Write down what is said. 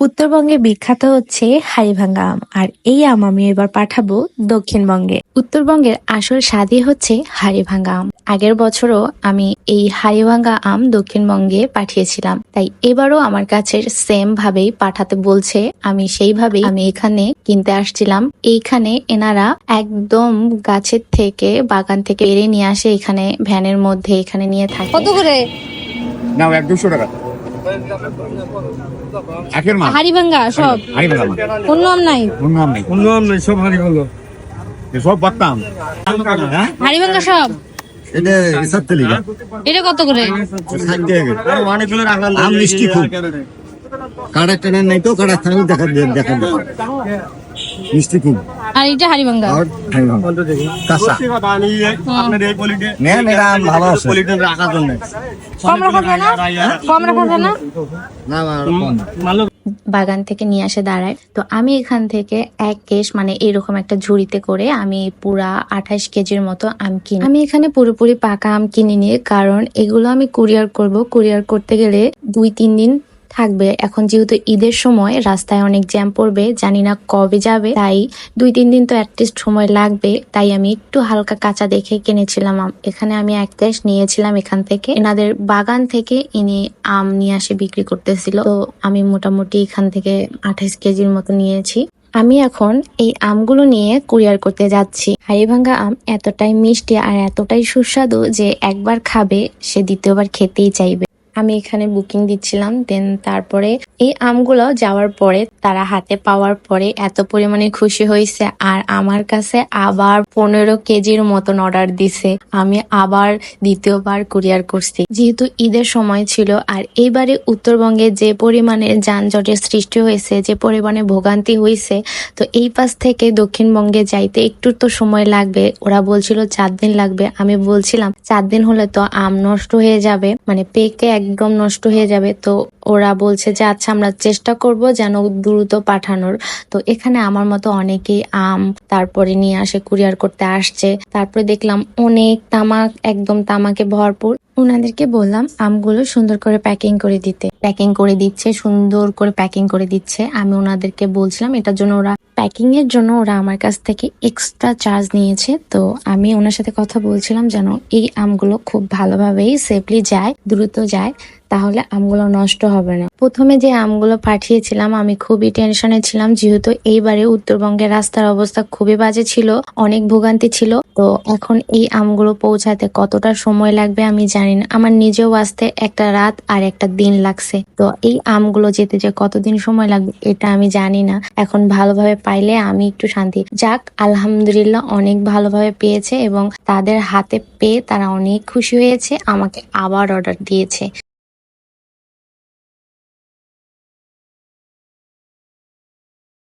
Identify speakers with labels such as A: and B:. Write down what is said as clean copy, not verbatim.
A: উত্তরবঙ্গে বিখ্যাত হচ্ছে হাড়িভাঙ্গা আম। আর এই আম আমি এবার পাঠাবো দক্ষিণবঙ্গে। উত্তরবঙ্গের আসল স্বাদই হচ্ছে হাড়িভাঙ্গা আম। আগের বছরও আমি এই হাড়িভাঙ্গা আম দক্ষিণবঙ্গে পাঠিয়েছিলাম, তাই এবারও আমার কাছে সেম ভাবেই পাঠাতে বলছে। আমি সেইভাবেই আমি এখানে কিনতে আসছিলাম। এইখানে এনারা একদম গাছের থেকে বাগান থেকে পেরে নিয়ে আসে, এখানে ভ্যানের মধ্যে এখানে নিয়ে থাকে।
B: কত করে?
C: নাও 1-200 টাকা। আখের মাল
B: হাড়িভাঙ্গা সব?
C: হাড়িভাঙ্গা মাল।
B: অন্য আম নাই?
C: অন্য আম নাই, সব হাড়িভাঙ্গা। সব বাত্তাম।
B: হাড়িভাঙ্গা সব?
C: এটা ইসাতে লিগা।
B: এটা কত করে?
C: 60 টাকা। অনেকগুলো রাখলাম। আম মিষ্টি খুব। কাড়া টানা নাই তো, কাড়া থাকলে দেখা মিষ্টি খুব।
B: আর এটা হাড়িভাঙ্গা?
C: আর হাড়িভাঙ্গা কাঁচা। আপনার এই কোয়ালিটি নেন, এটা আম ভালো আছে। কোয়ালিটি রাখার জন্য।
B: কম রাখা যায় না? কম রাখা যায় না?
C: না না,
A: বাগান থেকে নিয়ে আসে দাঁড়ায়। তো আমি এখান থেকে এক কেস মানে এরকম একটা ঝুড়িতে করে আমি পুরা 28 কেজির মতো আম কিনি। আমি এখানে পুরোপুরি পাকা আম কিনি নিয়ে, কারণ এগুলো আমি কুরিয়ার করব। কুরিয়ার করতে গেলে 2-3 দিন থাকবে। এখন যেহেতু ঈদের সময় রাস্তায় অনেক জ্যাম পড়বে, জানি না কবে যাবে, তাই 2-3 দিন তো অ্যাটলিস্ট সময় লাগবে। তাই আমি একটু হালকা কাঁচা দেখে কিনেছিলাম আম। এখানে আমি এক কেস নিয়েছিলাম এখান থেকে। এনাদের বাগান থেকে ইনি আম নিয়ে আসে বিক্রি করতেছিল। তো আমি মোটামুটি এখান থেকে 28 কেজির মতো নিয়েছি। আমি এখন এই আমগুলো নিয়ে কুরিয়ার করতে যাচ্ছি। হাড়িভাঙ্গা আম এতটাই মিষ্টি আর এতটাই সুস্বাদু যে একবার খাবে সে দ্বিতীয়বার খেতেই চাইবে। আমি এখানে বুকিং দিচ্ছিলাম, দেন তারপরে এই আমগুলো যাওয়ার পরে তারা হাতে পাওয়ার পরে এত পরিমাণে খুশি হয়েছে, আর আমার কাছে আবার 15 কেজির মতন অর্ডার দিছে। আমি আবার দ্বিতীয়বার কুরিয়ার করছি, যেহেতু ঈদের সময় ছিল। আর এইবারে উত্তরবঙ্গে যে পরিমাণে যানজটের সৃষ্টি হয়েছে, যে পরিমাণে ভোগান্তি হয়েছে, তো এই পাশ থেকে দক্ষিণবঙ্গে যাইতে একটু তো সময় লাগবে। ওরা বলছিল 4 দিন লাগবে। আমি বলছিলাম 4 দিন হলে তো আম নষ্ট হয়ে যাবে, মানে পেকে একদম নষ্ট হয়ে যাবে। তো ওরা বলছে যে আচ্ছা আমরা চেষ্টা করব যেন দ্রুত পাঠানোর। তো এখানে আমার মতো অনেকেই আম তারপরে নিয়ে আসে, কুরিয়ার করতে আসছে। তারপরে দেখলাম অনেক তামাক, একদম তামাকে ভরপুর। ওনাদেরকে বললাম আমগুলো সুন্দর করে প্যাকিং করে দিতে। প্যাকিং করে দিচ্ছে, সুন্দর করে প্যাকিং করে দিচ্ছে। আমি ওনাদেরকে বলছিলাম এটার জন্য, ওরা প্যাকিং এর জন্য ওরা আমার কাছ থেকে এক্সট্রা চার্জ নিয়েছে। তো আমি ওনার সাথে কথা বলছিলাম যেন এই আমগুলো খুব ভালোভাবেই সেফলি যায়, দ্রুত যায়, তাহলে আমগুলো নষ্ট হবে না। প্রথমে যে আমগুলো পাঠিয়েছিলাম আমি খুবই টেনশনে ছিলাম, যেহেতু এইবারে উত্তরবঙ্গের রাস্তার অবস্থা খুবই বাজে ছিল, অনেক ভোগান্তি ছিল। তো এখন এই আমগুলো পৌঁছাতে কতটা সময় লাগবে আমি জানি না। আমার নিজেও আসতে একটা রাত আর একটা দিন লাগছে। তো এই আমগুলো যেতে যে কতদিন সময় লাগবে এটা আমি জানি না। এখন ভালোভাবে পাইলে আমি একটু শান্তি। যাক, আলহামদুলিল্লাহ অনেক ভালোভাবে পেয়েছে এবং তাদের হাতে পেয়ে তারা অনেক খুশি হয়েছে, আমাকে আবার অর্ডার দিয়েছে।